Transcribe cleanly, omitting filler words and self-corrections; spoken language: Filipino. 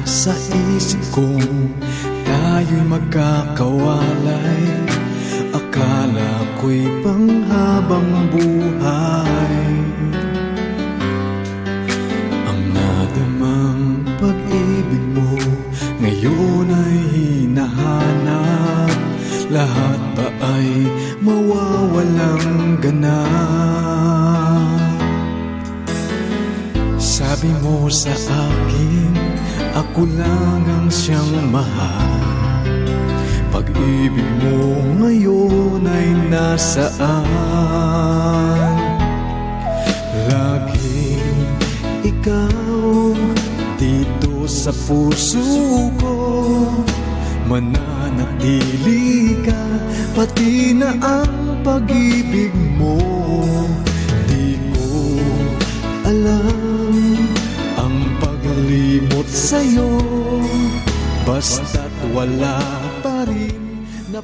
sa isip kong tayo'y magkakawalay. Akala ko'y panghabang buhay. Ang nadamang pag-ibig mo ngayon ay hinahanap. Lahat ba ay mawawalang ganap? Sabi mo sa akin, ako lang ang siyang mahal. Pag-ibig mo ngayon ay nasaan? Laging ikaw dito sa puso ko, mananatili ka, pati na ang pag-ibig mo. Di ko alam ang paglimot sa'yo, basta't wala pa rin na